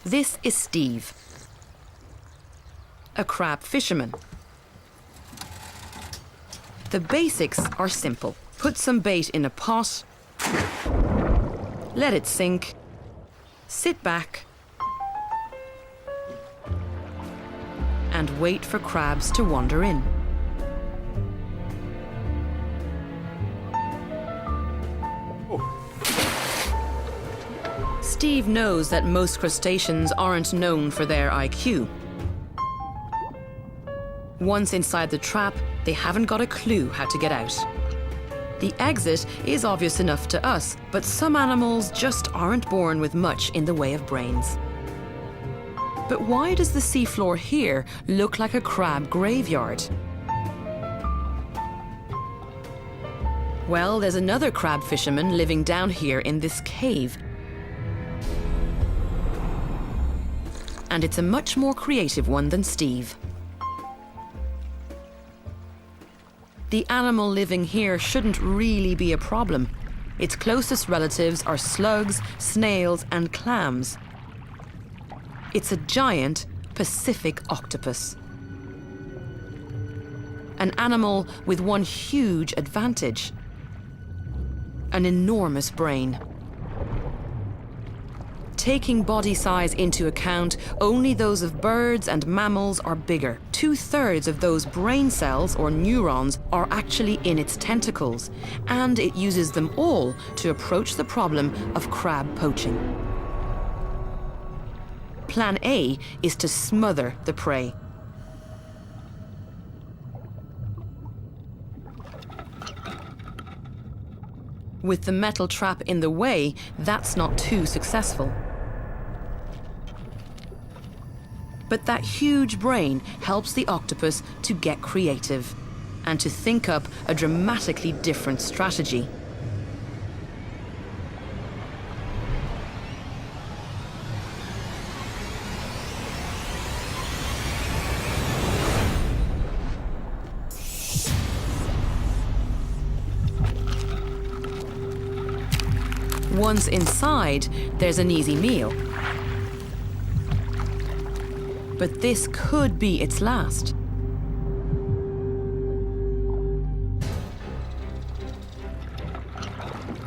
This is Steve, a crab fisherman. The basics are simple. Put some bait in a pot, let it sink, sit back, and wait for crabs to wander in. Steve knows that most crustaceans aren't known for their IQ. Once inside the trap, they haven't got a clue how to get out. The exit is obvious enough to us, but some animals just aren't born with much in the way of brains. But why does the seafloor here look like a crab graveyard? Well, there's another crab fisherman living down here in this cave. And it's a much more creative one than Steve. The animal living here shouldn't really be a problem. Its closest relatives are slugs, snails, and clams. It's a giant Pacific octopus. An animal with one huge advantage: an enormous brain. Taking body size into account, only those of birds and mammals are bigger. 2/3 of those brain cells, or neurons, are actually in its tentacles, and it uses them all to approach the problem of crab poaching. Plan A is to smother the prey. With the metal trap in the way, that's not too successful. But that huge brain helps the octopus to get creative and to think up a dramatically different strategy. Once inside, there's an easy meal. But this could be its last.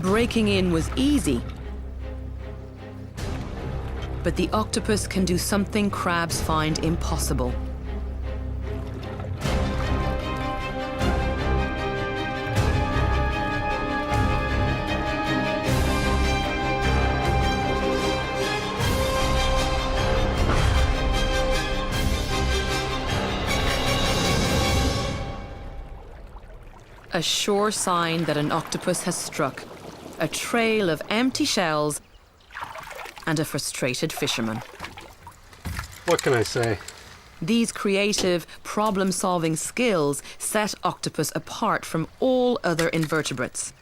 Breaking in was easy. But the octopus can do something crabs find impossible. A sure sign that an octopus has struck. A trail of empty shells and a frustrated fisherman. What can I say? These creative, problem-solving skills set octopus apart from all other invertebrates.